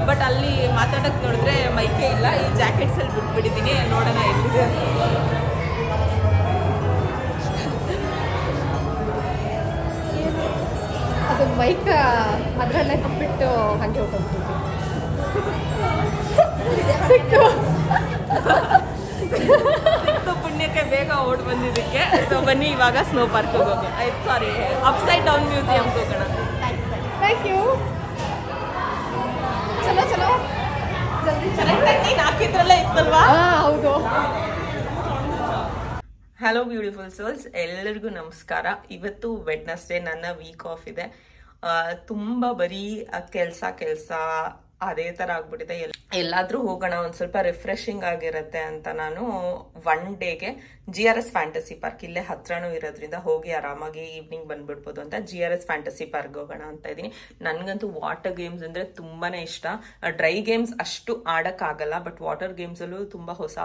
But ಅಲ್ಲಿ ಮಾತಾಡೋಕ್ಕೆ ನೋಡಿದ್ರೆ ಮೈಕೇ ಇಲ್ಲ. ಈ ಜಾಕೆಟ್ಸಲ್ಲಿ ಬಿಟ್ಬಿಟ್ಟಿದ್ದೀನಿ, ನೋಡೋಣ ಎಲ್ಲಿದೆ. ಅದು ಮೈಕ್ ಅದರಲ್ಲೇ ಬಿಟ್ಟು ಹಾಗೆ ಹೋಗ್ಬಿಟ್ಟಿದ್ವಿ. ಸಿಕ್ತು ಪುಣ್ಯಕ್ಕೆ ಬೇಗ ಓಡ್ ಬಂದಿದ್ದಕ್ಕೆ. ಸೊ ಬನ್ನಿ ಇವಾಗ ಸ್ನೋ ಪಾರ್ಕ್ಗೆ ಹೋಗೋಣ. ಸಾರಿ, ಅಪ್ಸೈಡ್ ಡೌನ್ ಮ್ಯೂಸಿಯಮ್ಗೆ ಹೋಗೋಣ. Thank you. ಚಲೋ ಚಲೋ ಜಲ್ದಿ ಕರೆಕ್ಟಾಗಿ ನಾಲ್ಕಿದ್ರಲ್ಲೇ ಇತ್ತಲ್ವಾ? ಹೌದು. ಹಲೋ ಬ್ಯೂಟಿಫುಲ್ ಸೋಲ್ಸ್, ಎಲ್ಲರಿಗೂ ನಮಸ್ಕಾರ. ಇವತ್ತು ವೆಡ್ನೆಸ್ಡೇ, ನನ್ನ ವೀಕ್ ಆಫ್ ಇದೆ. ತುಂಬಾ ಬರೀ ಕೆಲಸ ಅದೇ ತರ ಆಗ್ಬಿಟ್ಟಿದೆ. ಎಲ್ಲಾದ್ರೂ ಹೋಗೋಣ, ಒಂದ್ ಸ್ವಲ್ಪ ರಿಫ್ರೆಶಿಂಗ್ ಆಗಿರುತ್ತೆ ಅಂತ ನಾನು ಒನ್ ಡೇಗೆ GRS ಫ್ಯಾಂಟಸಿ ಪಾರ್ಕ್, ಇಲ್ಲೇ ಹತ್ರನೂ ಇರೋದ್ರಿಂದ ಹೋಗಿ ಆರಾಮಾಗಿ ಈವ್ನಿಂಗ್ ಬಂದ್ಬಿಡ್ಬೋದು ಅಂತ GRS ಫ್ಯಾಂಟಸಿ ಪಾರ್ಕ್ ಹೋಗೋಣ ಅಂತ ಇದ್ದೀನಿ. ನನ್ಗಂತೂ ವಾಟರ್ ಗೇಮ್ಸ್ ಅಂದ್ರೆ ತುಂಬಾನೇ ಇಷ್ಟ. ಡ್ರೈ ಗೇಮ್ಸ್ ಅಷ್ಟು ಆಡಕ್ಕಾಗಲ್ಲ, ಬಟ್ ವಾಟರ್ ಗೇಮ್ಸ್ ಅಲ್ಲೂ ತುಂಬಾ ಹೊಸ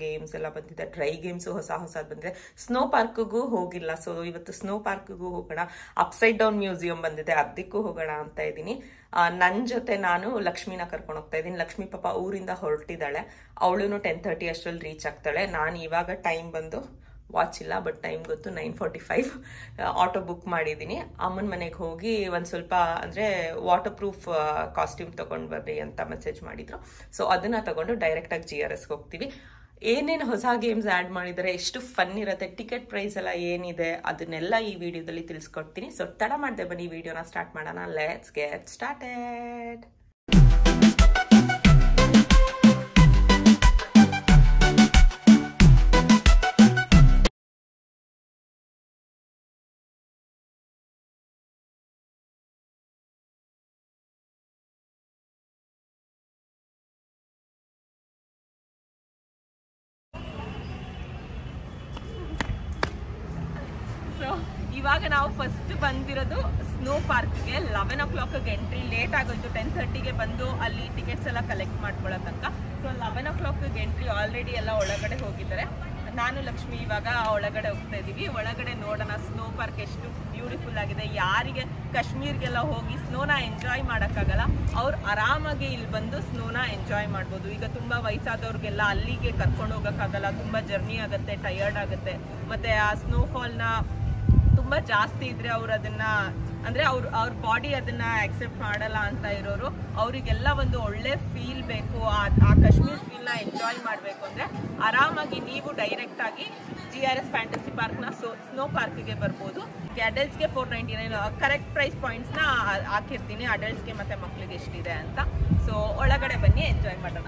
ಗೇಮ್ಸ್ ಎಲ್ಲ ಬಂದಿದೆ. ಡ್ರೈ ಗೇಮ್ಸ್ ಹೊಸ ಬಂದಿದೆ. ಸ್ನೋ ಪಾರ್ಕ್ಗೂ ಹೋಗಿಲ್ಲ, ಸೊ ಇವತ್ತು ಸ್ನೋ ಪಾರ್ಕ್ಗೂ ಹೋಗೋಣ. ಅಪ್ಸೈಡ್ ಡೌನ್ ಮ್ಯೂಸಿಯಂ ಬಂದಿದೆ, ಅದಕ್ಕೂ ಹೋಗೋಣ ಅಂತ ಇದ್ದೀನಿ. ನನ್ನ ಜೊತೆ ನಾನು ಲಕ್ಷ್ಮಿನ ಕರ್ಕೊಂಡು ಹೋಗ್ತಾ ಇದ್ದೀನಿ. ಲಕ್ಷ್ಮಿ ಪಾಪ ಊರಿಂದ ಹೊರಟಿದ್ದಾಳೆ, ಅವಳು 10:30 ಅಷ್ಟರಲ್ಲಿ ರೀಚ್ ಆಗ್ತಾಳೆ. ನಾನು ಇವಾಗ ಟೈಮ್ ಬಂದು ವಾಚ್ ಇಲ್ಲ, ಬಟ್ ಟೈಮ್ ಗೊತ್ತು 9:45. ಆಟೋ ಬುಕ್ ಮಾಡಿದ್ದೀನಿ. ಅಮ್ಮನ ಮನೆಗೆ ಹೋಗಿ ಒಂದು ಸ್ವಲ್ಪ ಅಂದರೆ ವಾಟರ್ ಪ್ರೂಫ್ ಕಾಸ್ಟ್ಯೂಮ್ ತೊಗೊಂಡು ಬರ್ರಿ ಅಂತ ಮೆಸೇಜ್ ಮಾಡಿದ್ರು. ಸೊ ಅದನ್ನ ತಗೊಂಡು ಡೈರೆಕ್ಟಾಗಿ GRSಗೆ ಹೋಗ್ತೀವಿ. ಏನೇನು ಹೊಸ ಗೇಮ್ಸ್ ಆ್ಯಡ್ ಮಾಡಿದರೆ, ಎಷ್ಟು ಫನ್ ಇರುತ್ತೆ, ಟಿಕೆಟ್ ಪ್ರೈಸ್ ಎಲ್ಲ ಏನಿದೆ, ಅದನ್ನೆಲ್ಲ ಈ ವಿಡಿಯೋದಲ್ಲಿ ತಿಳಿಸ್ಕೊಡ್ತೀನಿ. ಸೊ ತಡ ಮಾಡದೆ ಬನ್ನಿ ವಿಡಿಯೋನ ಸ್ಟಾರ್ಟ್ ಮಾಡೋಣ. Let's get started. ಇವಾಗ ನಾವು ಫಸ್ಟ್ ಬಂದಿರೋದು ಸ್ನೋ ಪಾರ್ಕ್ಗೆ. 11 o'clockಗೆ ಎಂಟ್ರಿ. ಲೇಟ್ ಆಗೋಯ್ತು, 10:30ಗೆ ಬಂದು ಅಲ್ಲಿ ಟಿಕೆಟ್ಸ್ ಎಲ್ಲ ಕಲೆಕ್ಟ್ ಮಾಡ್ಕೊಳ್ಳೋ ತನಕ. So 11 o'clockಗೆ entry. ಆಲ್ರೆಡಿ ಎಲ್ಲ ಒಳಗಡೆ ಹೋಗಿದ್ದಾರೆ. ನಾನು ಲಕ್ಷ್ಮಿ ಇವಾಗ ಒಳಗಡೆ ಹೋಗ್ತಾ ಇದ್ದೀವಿ. ಒಳಗಡೆ ನೋಡೋಣ ಸ್ನೋ ಪಾರ್ಕ್ ಎಷ್ಟು ಬ್ಯೂಟಿಫುಲ್ ಆಗಿದೆ. ಯಾರಿಗೆ ಕಾಶ್ಮೀರ್ಗೆಲ್ಲ ಹೋಗಿ ಸ್ನೋನ ಎಂಜಾಯ್ ಮಾಡೋಕ್ಕಾಗಲ್ಲ, ಅವ್ರು ಆರಾಮಾಗಿ ಇಲ್ಲಿ ಬಂದು ಸ್ನೋನ ಎಂಜಾಯ್ ಮಾಡ್ಬೋದು. ಈಗ ತುಂಬ ವಯಸ್ಸಾದವ್ರಿಗೆಲ್ಲ ಅಲ್ಲಿಗೆ ಕರ್ಕೊಂಡು ಹೋಗೋಕ್ಕಾಗಲ್ಲ, ತುಂಬ ಜರ್ನಿ ಆಗುತ್ತೆ, ಟಯರ್ಡ್ ಆಗುತ್ತೆ. ಮತ್ತು ಆ ಸ್ನೋಫಾಲ್ನ ತುಂಬ ಜಾಸ್ತಿ ಇದ್ರೆ ಅವ್ರು ಅದನ್ನ ಅಂದರೆ ಅವ್ರ ಬಾಡಿ ಅದನ್ನ ಆಕ್ಸೆಪ್ಟ್ ಮಾಡಲ್ಲ ಅಂತ ಇರೋರು, ಅವರಿಗೆಲ್ಲ ಒಂದು ಒಳ್ಳೆ ಫೀಲ್ ಬೇಕು, ಆ ಕಾಶ್ಮೀರ್ ಫೀಲ್ನ ಎಂಜಾಯ್ ಮಾಡಬೇಕು ಅಂದರೆ ಆರಾಮಾಗಿ ನೀವು ಡೈರೆಕ್ಟಾಗಿ GRS ಫ್ಯಾಂಟಸಿ ಪಾರ್ಕ್ನ ಸ್ನೋ ಪಾರ್ಕ್ಗೆ ಬರ್ಬೋದು. ಅಡಲ್ಟ್ಸ್ಗೆ 499 ಕರೆಕ್ಟ್ ಪ್ರೈಸ್ ಪಾಯಿಂಟ್ಸ್ನ ಹಾಕಿರ್ತೀನಿ, ಅಡಲ್ಟ್ಸ್ಗೆ ಮತ್ತು ಮಕ್ಕಳಿಗೆ ಎಷ್ಟಿದೆ ಅಂತ. ಸೊ ಒಳಗಡೆ ಬನ್ನಿ, ಎಂಜಾಯ್ ಮಾಡೋಣ.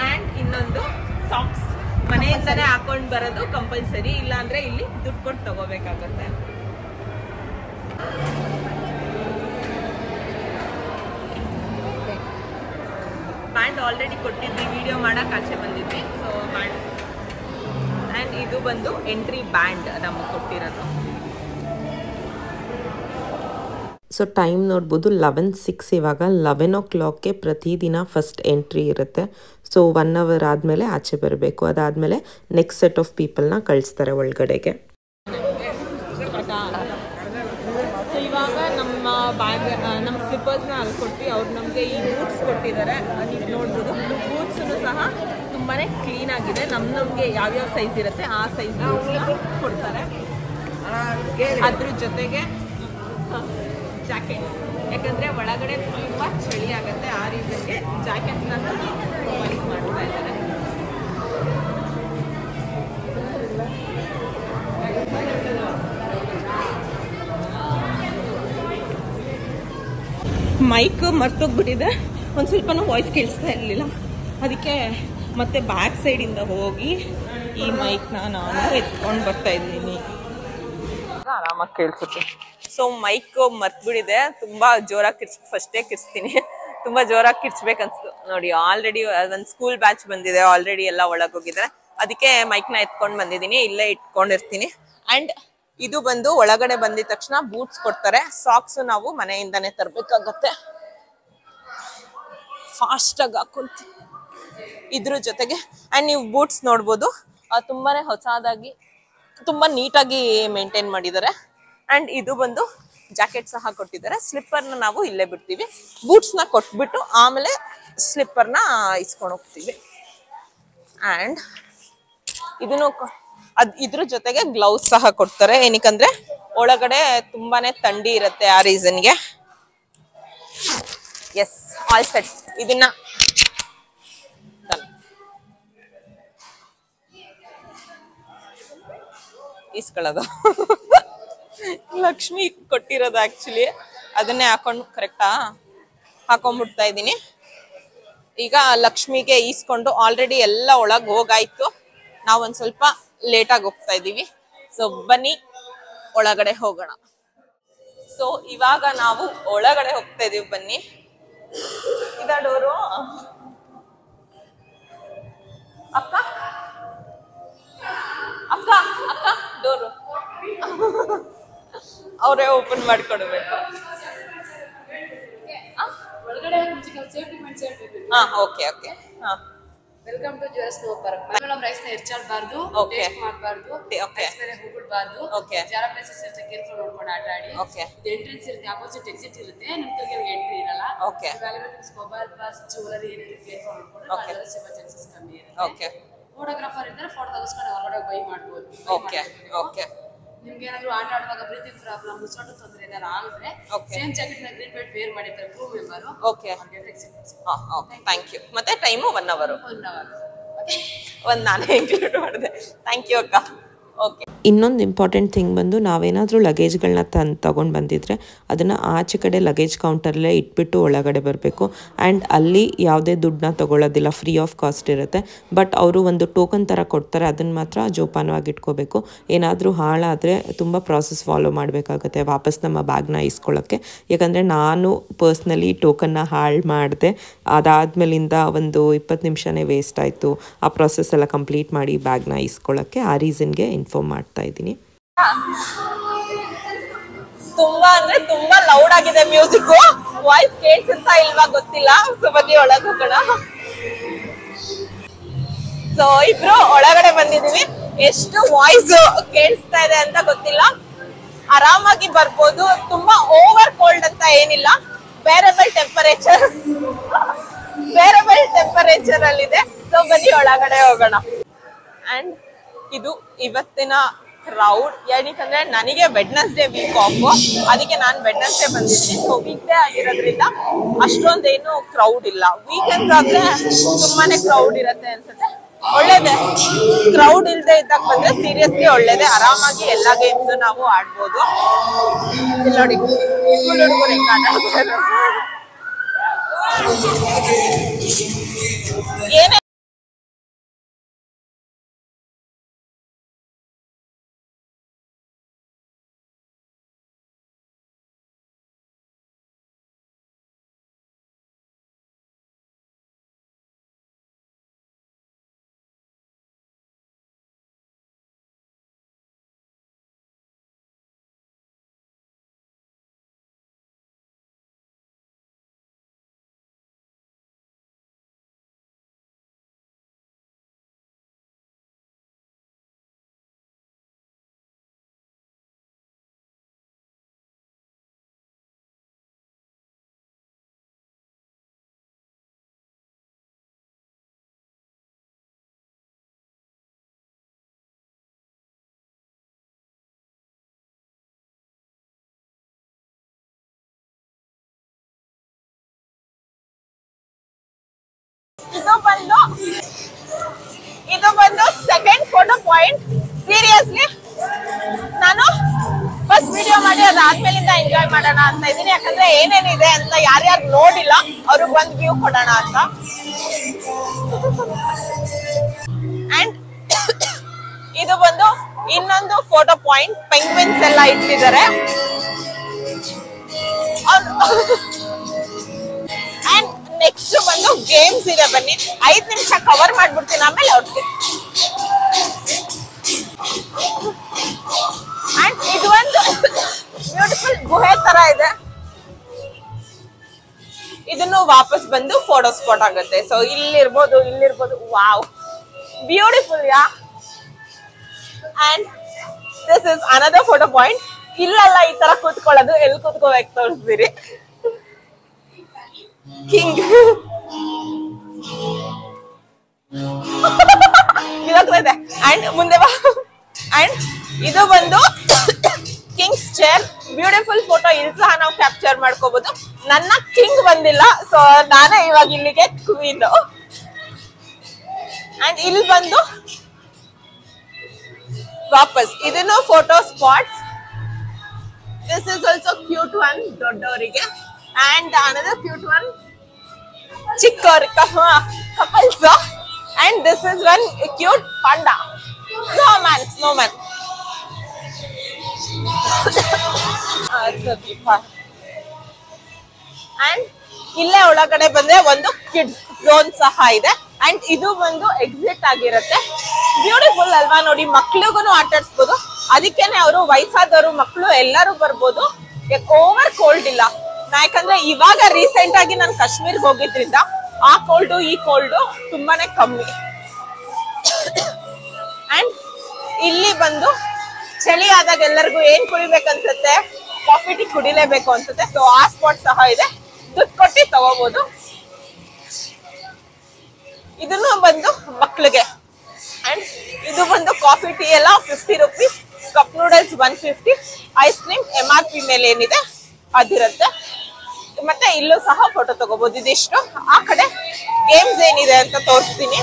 ಆ್ಯಂಡ್ ಇನ್ನೊಂದು ಸಾಕ್ಸ್ ಮನೆಯಿಂದನೇ ಹಾಕೊಂಡು ಬರೋದು ಕಂಪಲ್ಸರಿ, ಇಲ್ಲಾಂದ್ರೆ ಇಲ್ಲಿ ದುಡ್ಡು ಕೊಟ್ಟು ತಗೋಬೇಕಾಗುತ್ತೆ. ಬ್ಯಾಂಡ್ ಆಲ್ರೆಡಿ ಕೊಟ್ಟಿದ್ವಿ, ವಿಡಿಯೋ ಮಾಡಕ್ ಆಚೆ ಬಂದಿದ್ವಿ. ಸೊ ಬ್ಯಾಂಡ್ ಆ್ಯಂಡ್ ಇದು ಬಂದು ಎಂಟ್ರಿ ಬ್ಯಾಂಡ್ ನಮಗೆ ಕೊಟ್ಟಿರೋದು. ಸೊ ಟೈಮ್ ನೋಡ್ಬೋದು 11:06. ಇವಾಗ 11 o'clockಗೆ ಪ್ರತಿದಿನ ಫಸ್ಟ್ ಎಂಟ್ರಿ ಇರುತ್ತೆ. ಸೊ 1 hour ಆದಮೇಲೆ ಆಚೆ ಬರಬೇಕು. ಅದಾದಮೇಲೆ ನೆಕ್ಸ್ಟ್ ಸೆಟ್ ಆಫ್ ಪೀಪಲ್ನ ಕಳಿಸ್ತಾರೆ ಒಳಗಡೆಗೆ. ಸೊ ಇವಾಗ ನಮ್ಮ ಸ್ಲಿಪ್ಪರ್ಸ್ನ ಅಲ್ಲಿ ಕೊಟ್ಟು ಅವ್ರು ನಮಗೆ ಈ ಬೂಟ್ಸ್ ಕೊಟ್ಟಿದ್ದಾರೆ. ನೀವು ನೋಡ್ಬೋದು, ಬೂಟ್ಸನ್ನು ಸಹ ತುಂಬಾ ಕ್ಲೀನ್ ಆಗಿದೆ. ನಮಗೆ ಯಾವ್ಯಾವ ಸೈಜ್ ಇರುತ್ತೆ ಆ ಸೈಜ್ ಕೊಡ್ತಾರೆ. ಅದ್ರ ಜೊತೆಗೆ ಜಾಕೆಟ್, ಯಾಕಂದರೆ ಒಳಗಡೆ ತುಂಬ ಚಳಿ ಆಗುತ್ತೆ, ಆ ರೀಸನ್ಗೆ ಜಾಕೆಟ್ನ ಪ್ರೊವೈಡ್ ಮಾಡ್ತಾ ಇದ್ದಾರೆ. ಮೈಕ್ ಮರ್ತೋಗ್ಬಿಟ್ಟಿದೆ, ಒಂದು ಸ್ವಲ್ಪನೂ ವಾಯ್ಸ್ ಕೇಳಿಸ್ತಾ ಇರಲಿಲ್ಲ. ಅದಕ್ಕೆ ಮತ್ತೆ ಬ್ಯಾಕ್ ಸೈಡಿಂದ ಹೋಗಿ ಈ ಮೈಕ್ನ ನಾನು ಎತ್ಕೊಂಡು ಬರ್ತಾ ಇದ್ದೀನಿ. ಆರಾಮಾಗಿ ಕೇಳಿಸುತ್ತೆ. ಸೊ ಮೈಕ್ ಮರ್ತ್ಬಿಟ್ಟಿದೆ, ತುಂಬಾ ಜೋರಾಗಿ ಫಸ್ಟೇ ಕಿರ್ಚ್ತೀನಿ, ತುಂಬಾ ಜೋರಾಗಿ ಕಿರ್ಚ್ಬೇಕನ್ಸ್ತು. ನೋಡಿ ಆಲ್ರೆಡಿ ಒಂದು ಸ್ಕೂಲ್ ಬ್ಯಾಚ್ ಬಂದಿದೆ, ಆಲ್ರೆಡಿ ಎಲ್ಲ ಒಳಗೋಗಿದ್ದಾರೆ. ಅದಕ್ಕೆ ಮೈಕ್ನ ಎತ್ಕೊಂಡು ಬಂದಿದ್ದೀನಿ, ಇಲ್ಲೇ ಇಟ್ಕೊಂಡಿರ್ತೀನಿ. ಆ್ಯಂಡ್ ಇದು ಬಂದು ಒಳಗಡೆ ಬಂದಿದ ತಕ್ಷಣ ಬೂಟ್ಸ್ ಕೊಡ್ತಾರೆ. ಸಾಕ್ಸ್ ನಾವು ಮನೆಯಿಂದಾನೇ ತರಬೇಕಾಗತ್ತೆ, ಫಾಸ್ಟಾಗಿ ಹಾಕೊಂತ ಇದ್ರ ಜೊತೆಗೆ. ಆ್ಯಂಡ್ ನೀವು ಬೂಟ್ಸ್ ನೋಡ್ಬೋದು, ತುಂಬಾನೇ ಹೊಸದಾಗಿ ತುಂಬಾ ನೀಟಾಗಿ ಮೇಂಟೈನ್ ಮಾಡಿದ್ದಾರೆ. ಆ್ಯಂಡ್ ಇದು ಬಂದು ಜಾಕೆಟ್ ಸಹ ಕೊಟ್ಟಿದ್ದಾರೆ. ಸ್ಲಿಪ್ಪರ್ನ ನಾವು ಇಲ್ಲೇ ಬಿಡ್ತೀವಿ. ಬೂಟ್ಸ್ನ ಕೊಟ್ಬಿಟ್ಟು ಆಮೇಲೆ ಸ್ಲಿಪ್ಪರ್ನ ಇಸ್ಕೊಂಡು ಹೋಗ್ತೀವಿ. ಅಂಡ್ ಇದನ್ನು ಇದ್ರ ಜೊತೆಗೆ ಗ್ಲೌಸ್ ಸಹ ಕೊಡ್ತಾರೆ. ಏನಕ್ಕಂದ್ರೆ ಒಳಗಡೆ ತುಂಬಾನೇ ಥಂಡಿ ಇರುತ್ತೆ, ಆ ರೀಸನ್ಗೆ. S, all set. ಇದನ್ನ ಇಸ್ಕೊಳ್ಳೋದು ಲಕ್ಷ್ಮಿ ಕೊಟ್ಟಿರೋದು ಆಕ್ಚುಲಿ. ಅದನ್ನೇ ಹಾಕೊಂಡು ಕರೆಕ್ಟಾ ಹಾಕೊಂಡ್ಬಿಡ್ತಾ ಇದ್ದೀನಿ. ಈಗ ಲಕ್ಷ್ಮಿಗೆ ಈಸ್ಕೊಂಡು ಆಲ್ರೆಡಿ ಎಲ್ಲ ಒಳಗೆ ಹೋಗಾಯ್ತು. ನಾವೊಂದ್ ಸ್ವಲ್ಪ ಲೇಟಾಗಿ ಹೋಗ್ತಾ ಇದ್ದೀವಿ. ಸೊ ಬನ್ನಿ ಒಳಗಡೆ ಹೋಗೋಣ. ಸೊ ಇವಾಗ ನಾವು ಒಳಗಡೆ ಹೋಗ್ತಾ ಇದೀವಿ. ಬನ್ನಿ, ಇದ ಡೋರು. ಅಕ್ಕ ಅಕ್ಕ ಅಕ್ಕ ಡೋರು ಅವರೇ ಓಪನ್ ಮಾಡ್ಕೊಡ್ಬೇಕು. ಹಾ, ಓಕೆ ಓಕೆ. ಹಾ, welcome to juice snow park. Madam rice ನ ಹೆಚ್ಚಾಡಬಾರ್ದು, ಟೇಸ್ಟ್ ಮಾಡಬಾರ್ದು, ರೈಸ್ ಮೇಲೆ ಹೋಗ್ಬಿಡಬಾರ್ದು. ಜಾರ ಪ್ಲೇಸಸ್ ಇರುತ್ತೆ, ಕೇರ್ಫುಲ್ ನೋಡ್ಕೊಂಡು ಆಟ ಆಡಿ. ಇದು ಎಂಟ್ರೆನ್ಸ್ ಇರುತ್ತೆ, ಆಪೋಸಿಟ್ ಎಕ್ಸಿಟ್ ಇರುತ್ತೆ. ನಿಮ್ ಕೈಗೆ ಎಂಟ್ರಿ ಇರಲ್ಲ. ಮೊಬೈಲ್ ಪ್ಲಸ್ ಜ್ಯುವೆಲರಿ ಏನಿರುತ್ತೆ ಕೇರ್ಫುಲ್ ನೋಡ್ಕೊಂಡು ಸಿಗೋ ಚಾನ್ಸಸ್ ಕಮ್ಮಿ ಇರುತ್ತೆ. ಫೋಟೋಗ್ರಾಫರ್ ಇದ್ರೆ ಫೋಟೋ ತೆಗೆಸ್ಕೊಂಡು ಹೊರಗಡೆ ಬೈ ಮಾಡ್ಬೋದು. ನಿಮ್ಗೆ ಏನಾದ್ರು ಆಟ ಆಡುವಾಗ ಬ್ರೀತಿಂಗ್ ಪ್ರಾಬ್ಲಮ್, ಉಸಿರಾಟ ತೊಂದರೆ ಏನಾದ್ರು ಆಗಿದ್ರೆ ಸೇಮ್ ಜಾಕೆಟ್ ನ ಗ್ರೀನ್ ಬೆಲ್ಟ್ ವೇರ್ ಮಾಡಿರ್ತಾರೆ ಕ್ರೂ ಮೆಂಬರ್. Thank you. ಮತ್ತೆ ಟೈಮು 1 hour. ಒಂದು ನಾನೇ ಇನ್ಕ್ಲೂಡ್ ಮಾಡಿದೆ. ಥ್ಯಾಂಕ್ ಯು ಅಕ್ಕ. ಓಕೆ. ಇನ್ನೊಂದು ಇಂಪಾರ್ಟೆಂಟ್ ಥಿಂಗ್ ಬಂದು ನಾವೇನಾದರೂ ಲಗೇಜ್ಗಳನ್ನ ತಗೊಂಡು ಬಂದಿದ್ರೆ ಅದನ್ನು ಆಚೆ ಕಡೆ ಲಗೇಜ್ ಕೌಂಟರಲ್ಲೇ ಇಟ್ಬಿಟ್ಟು ಒಳಗಡೆ ಬರಬೇಕು. ಆ್ಯಂಡ್ ಅಲ್ಲಿ ಯಾವುದೇ ದುಡ್ಡನ್ನ ತೊಗೊಳ್ಳೋದಿಲ್ಲ, ಫ್ರೀ ಆಫ್ ಕಾಸ್ಟ್ ಇರುತ್ತೆ. ಬಟ್ ಅವರು ಒಂದು ಟೋಕನ್ ಥರ ಕೊಡ್ತಾರೆ, ಅದನ್ನು ಮಾತ್ರ ಜೋಪಾನವಾಗಿ ಇಟ್ಕೋಬೇಕು. ಏನಾದರೂ ಹಾಳಾದರೆ ತುಂಬ ಪ್ರಾಸೆಸ್ ಫಾಲೋ ಮಾಡಬೇಕಾಗುತ್ತೆ ವಾಪಸ್ ನಮ್ಮ ಬ್ಯಾಗ್ನ ಇಸ್ಕೊಳ್ಳೋಕ್ಕೆ. ಯಾಕಂದರೆ ನಾನು ಪರ್ಸ್ನಲಿ ಟೋಕನ್ನ ಹಾಳು ಮಾಡಿದೆ. ಅದಾದಮೇಲಿಂದ ಒಂದು 20 ನಿಮಿಷನೇ ವೇಸ್ಟ್ ಆಯಿತು ಆ ಪ್ರಾಸೆಸ್ ಎಲ್ಲ ಕಂಪ್ಲೀಟ್ ಮಾಡಿ ಬ್ಯಾಗ್ನ ಇಸ್ಕೊಳ್ಳೋಕ್ಕೆ. ಆ ರೀಸನ್ಗೆ ಇನ್ಫಾರ್ಮ್ ಮಾಡ್ತಾ ಇದ್ದೀನಿ. ತುಂಬಾ ಅಂದ್ರೆ ತುಂಬಾ ಲೌಡ್ ಆಗಿದೆ ಮ್ಯೂಸಿಕ್. ವಾಯ್ಸ್ ಕೇಳಿಸುತ್ತಾ ಇಲ್ವಾ ಗೊತ್ತಿಲ್ಲ. ಸೊ ಬನ್ನಿ ಒಳಗೆ ಹೋಗೋಣ. ಸೊ ಇಬ್ರು ಒಳಗಡೆ ಬಂದಿದೀವಿ. ಎಷ್ಟು ವಾಯ್ಸ್ ಕೇಳಿಸ್ತಾ ಇದೆ ಅಂತ ಗೊತ್ತಿಲ್ಲ. ಆರಾಮಾಗಿ ಬರ್ಬೋದು. ತುಂಬಾ ಓವರ್ ಕೋಲ್ಡ್ ಅಂತ ಏನಿಲ್ಲ. ಬೇರೆಬಲ್ ಟೆಂಪರೇಚರ್ ಅಲ್ಲಿದೆ. ಸೊ ಬನ್ನಿ ಒಳಗಡೆ ಹೋಗೋಣ. ಅಂಡ್ ಇದು ಇವತ್ತಿನ ಕ್ರೌಡ್. ಏನಕ್ಕಂದ್ರೆ ನನಗೆ ವೆಡ್ನೆಸ್ಡೇ ವೀಕ್ ಆಫ್, ಅದಕ್ಕೆ ನಾನು ವೆಡ್ನೆಸ್ಡೇ ಬಂದಿದ್ದೀನಿ. ಸೊ ವೀಕ್ ಡೇ ಆಗಿರೋದ್ರಿಂದ ಅಷ್ಟೊಂದೇನು ಕ್ರೌಡ್ ಇಲ್ಲ. ವೀಕೆಂಡ್ಸ್ ಆದ್ರೆ ತುಂಬಾನೇ ಕ್ರೌಡ್ ಇರುತ್ತೆ ಅನ್ಸುತ್ತೆ. ಒಳ್ಳೇದೆ, ಕ್ರೌಡ್ ಇಲ್ದೆ ಇದ್ದಾಗ ಬಂದ್ರೆ ಸೀರಿಯಸ್ಲಿ ಒಳ್ಳೇದೆ. ಆರಾಮಾಗಿ ಎಲ್ಲಾ ಗೇಮ್ಸ್ ನಾವು ಆಡ್ಬೋದು. ನೋಡಿ ಸ್ಕೂಲ್ ಹುಡುಗರು ಹೆಂಗ್ ಆಟ ಆಡ್ತಾರೆ. ಏನೇ ಇದು ಬಂದು ಸೆಕೆಂಡ್ ಫೋಟೋ ಪಾಯಿಂಟ್. ಸೀರಿಯಸ್ಲಿ ನಾನು ಫಸ್ಟ್ ವಿಡಿಯೋ ಮಾಡಿ ಅದಾದ್ಮೇಲಿಂದ ಎಂಜಾಯ್ ಮಾಡೋಣ ಅಂತ ಇದೀನಿ. ಯಾಕಂದ್ರೆ ಏನೇನಿದೆ ಅಂತ ಯಾರ್ಯಾರು ನೋಡಿಲ್ಲ ಅವ್ರಿಗೆ ಒಂದು ವ್ಯೂ ಕೊಡೋಣ ಅಂತ. ಅಂಡ್ ಇದು ಬಂದು ಇನ್ನೊಂದು ಫೋಟೋ ಪಾಯಿಂಟ್. ಪೆಂಗ್ವಿನ್ಸ್ ಎಲ್ಲ ಇಟ್ಟಿದ್ದಾರೆ. ಅಂಡ್ ನೆಕ್ಸ್ಟ್ ಬಂದು ಗೇಮ್ಸ್ ಇದೆ. ಬನ್ನಿ 5 ನಿಮಿಷ ಕವರ್ ಮಾಡ್ಬಿಡ್ತೀನಿ, ಆಮೇಲೆ ಹೊರಡ್ತೀನಿ. ಅಂಡ್ ಇದು ಒಂದು ಬ್ಯೂಟಿಫುಲ್ ಗುಹೆ ತರ ಇದೆ. ಇದನ್ನು ವಾಪಸ್ ಬಂದು ಫೋಟೋ ಸ್ಪಾಟ್ ಆಗುತ್ತೆ. ಸೊ ಇಲ್ಲಿರ್ಬೋದು. Wow, beautiful yeah. And this is another photo point. ಇಲ್ಲಲ್ಲ ಈ ತರ ಕೂತ್ಕೊಳ್ಳೋದು, ಎಲ್ಲಿ ಕೂತ್ಕೋಬೇಕು ತೋರಿಸ್ತೀರಿ. ಕಿಂಗ್ ಇದಾಗ್ತದೆ. ಅಂಡ್ ಮುಂದೆ ಬಾ. ಅಂಡ್ ಇದು ಬಂದು ಕಿಂಗ್ಸ್ ಚೇರ್. ಬ್ಯೂಟಿಫುಲ್ ಫೋಟೋ ಇಲ್ಲಿ ಸಹ ನಾವು ಕ್ಯಾಪ್ಚರ್ ಮಾಡ್ಕೋಬಹುದು. ನನ್ನ ಕಿಂಗ್ ಬಂದಿಲ್ಲ, ಸೊ ನಾನೇ ಇವಾಗ ಇಲ್ಲಿಗೆ ಕ್ವೀನ್. ಅಂಡ್ ಇಲ್ಲಿ ಬಂದು ವಾಪಸ್ ಇದನ್ನು photo spots. This is also cute one ದೊಡ್ಡವರಿಗೆ. ಅಂಡ್ ಅನದರ್ ಕ್ಯೂಟ್ ಒನ್ ಚಿಕ್ಕವರಿಗೆ, couples. And this is one cute panda. Snowman. And ಇಲ್ಲೇ ಒಳಗಡೆ ಬಂದ್ರೆ ಒಂದು ಕಿಡ್ಸ್ ಝೋನ್ ಸಹ ಇದೆ. ಅಂಡ್ ಇದು ಒಂದು ಎಕ್ಸಿಟ್ ಆಗಿರುತ್ತೆ. ಬ್ಯೂಟಿಫುಲ್ ಅಲ್ವಾ ನೋಡಿ, ಮಕ್ಳಿಗೂ ಆಟ ಆಡಿಸ್ಬೋದು. ಅದಕ್ಕೇನೆ ಅವರು ವಯಸ್ಸಾದವರು ಮಕ್ಕಳು ಎಲ್ಲರೂ ಬರ್ಬೋದು. ಓವರ್ ಕೋಲ್ಡ್ ಇಲ್ಲ. ಯಾಕಂದ್ರೆ ಇವಾಗ ರೀಸೆಂಟ್ ಆಗಿ ನಾನು ಕಾಶ್ಮೀರ್ಗೆ ಹೋಗಿದ್ರಿಂದ ಆ ಕೋಲ್ಡು ಈ ಕೋಲ್ಡು ತುಂಬಾನೇ ಕಮ್ಮಿ. ಅಂಡ್ ಇಲ್ಲಿ ಬಂದು ಚಳಿ ಆದಾಗ ಎಲ್ಲರಿಗೂ ಏನ್ ಕುಡಿಬೇಕನ್ಸುತ್ತೆ, ಕಾಫಿ ಟೀ ಕುಡಿಲೇಬೇಕು ಅನ್ಸುತ್ತೆ. ಸೊ ಆ ಸ್ಪಾಟ್ ಸಹ ಇದೆ, ದುಡ್ಡು ಕೊಟ್ಟು ತಗೋಬಹುದು. ಇದನ್ನು ಬಂದು ಮಕ್ಳಿಗೆ. ಅಂಡ್ ಇದು ಬಂದು ಕಾಫಿ ಟೀ ಎಲ್ಲ 50 rupees, cup noodles 150, ice cream MRP ಮೇಲೆ ಏನಿದೆ ಅದಿರುತ್ತೆ. ಮತ್ತೆ ಇಲ್ಲೂ ಸಹ ಫೋಟೋ ತಗೋಬಹುದು. ಇದಿಷ್ಟು. ಆ ಕಡೆ ಗೇಮ್ಸ್ ಏನಿದೆ ಅಂತ ತೋರಿಸ್ತೀನಿ.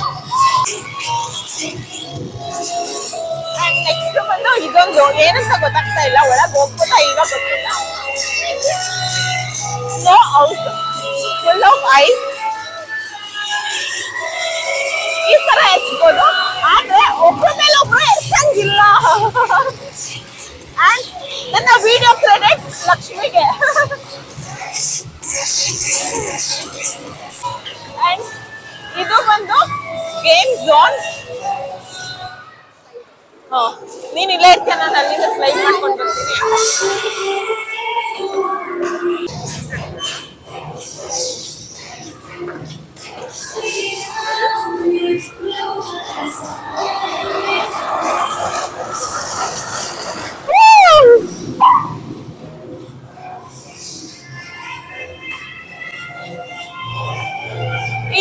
ಅಂಡ್ ನೆಕ್ಸ್ಟ್ ಬಂದು ಇದೊಂದು ಏನಂತ ಗೊತ್ತಾಗ್ತಾ ಇಲ್ಲ, ಒಳಗೆ ಹೋಗ್ಬೋದಾ ಈಗ ಗೊತ್ತಿಲ್ಲ. Snow house full of ice. ಈ ತರ ಎತ್ಬೋದು, ಆದ್ರೆ ಒಬ್ಬರ ಮೇಲೆ ಒಬ್ರು ಎತ್ತಂಗಿಲ್ಲ. ಅಂಡ್ ನನ್ನ ವಿಡಿಯೋ ಕ್ರೆಡಿಟ್ ಲಕ್ಷ್ಮಿಗೆ. ಅಂಡ್ ಇದು ಬಂದು ಗೇಮ್ ಝೋನ್. ನೀನ್ ಇಲ್ಲೇ ಇರ್ತೀಯ, ನಾನು ಅಲ್ಲಿಂದ ಸ್ಲೈಡ್ ಮಾಡ್ಕೊಂಡು ಬರ್ತೀನಿ.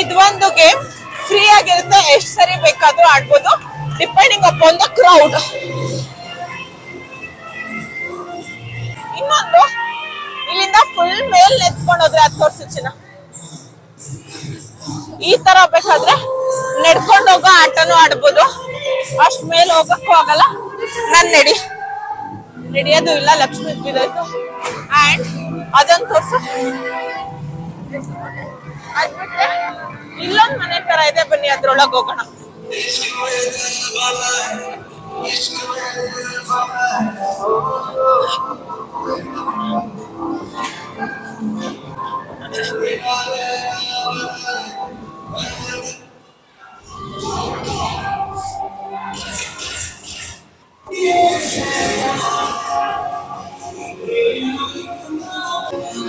ಇದೊಂದು ಗೇಮ್ ಫ್ರೀ ಆಗಿರುತ್ತೆ, ಎಷ್ಟು ಸರಿ ಬೇಕಾದ್ರೂ ಆಡ್ಬೋದು, ಡಿಪೆಂಡಿಂಗ್ ಅಪಾನ್ ದ ಕ್ರೌಡ್. ಇನ್ನೊಂದು ಇಲ್ಲಿಂದ ಫುಲ್ ಮೇಲ್ ಎತ್ಕೊಂಡು ಹೋದ್ರೆ ಅದು ತೋರ್ಸಿನ ಈ ತರ ಬೇಕಾದ್ರೆ ನಡ್ಕೊಂಡು ಹೋಗೋ ಆಟನೂ ಆಡ್ಬೋದು. ಅಷ್ಟ್ ಮೇಲೆ ಹೋಗಕ್ಕೂ ಆಗಲ್ಲ. ನಾನ್ ನಡೆಯೋದು ಇಲ್ಲ, ಲಕ್ಷ್ಮಿ ಬಿದ್ದೋಯ್ತು. ಅಂಡ್ ಅದೊಂದು ತೋರ್ಸು. ಅದ್ಬಿಟ್ರೆ ಇಲ್ಲೊಂದ್ ಮನೆ ತರ ಇದೆ, ಬನ್ನಿ ಅದ್ರೊಳಗೆ ಹೋಗೋಣ.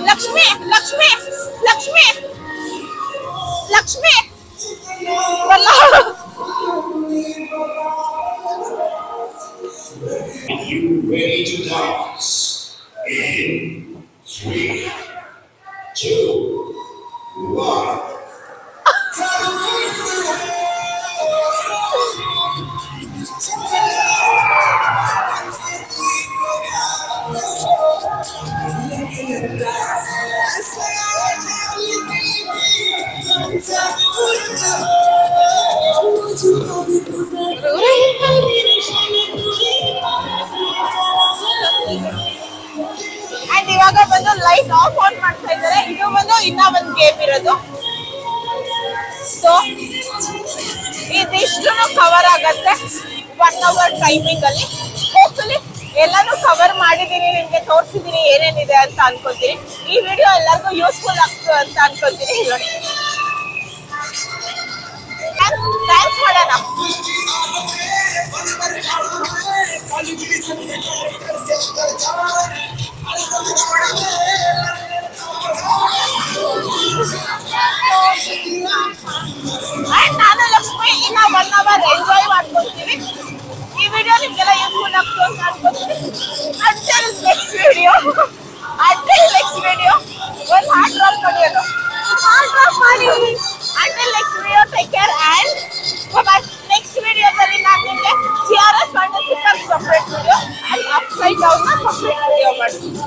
Lakshmi Lakshmi Lakshmi Lakshmi You ready to dance? In 3, 2, 1. And ಇವಾಗ ಬಂದು ಲೈಟ್ ಆಫ್ ಆನ್ ಮಾಡ್ತಾ ಇದ್ದಾರೆ. ಇದು ಬಂದು ಇನ್ನ ಒಂದು ಗೇಮ್ ಇರೋದು. ಸೊ ಇದಿಷ್ಟು ಕವರ್ ಆಗತ್ತೆ 1 hour ಟೈಮಿಂಗ್ ಅಲ್ಲಿ. ಹೋಪ್ಫುಲಿ ಎಲ್ಲಾನು ಕವರ್ ಮಾಡಿದೀನಿ, ನಿಮ್ಗೆ ತೋರಿಸಿದೀನಿ ಏನೇನಿದೆ ಅಂತ ಅನ್ಕೊಂತೀನಿ. ಈ ವಿಡಿಯೋ ಎಲ್ಲರಿಗೂ ಯೂಸ್ಫುಲ್ ಆಗ್ತದೆ ಅಂತ ಅನ್ಕೊಂತೀನಿ. ನೋಡಿ, ಡ್ಯಾನ್ಸ್ ಮಾಡೋಣ. ನಾನು ಲಕ್ಷ್ಮಿ ಇನ್ನ 1 hour ಎಂಜಾಯ್ ಮಾಡ್ಕೊಳ್ತೀವಿ. ಈ ವಿಡಿಯೋ ನಿಮ್ಗೆಲ್ಲ ಯೂಸ್ಫುಲ್ ಆಗ್ತದೆ ಅನ್ಕೋತೀನಿ. Until next video, ಒಂದು ಹಾರ್ಟ್ ಡ್ರಾಪ್ ಮಾಡಿ. Until next video, take care and bye. Next video ದಲ್ಲಿ ನಾನು ನಿಮಗೆ GRS ಒಂದು separate video and upside down separate video ಮಾಡ್ತೀನಿ.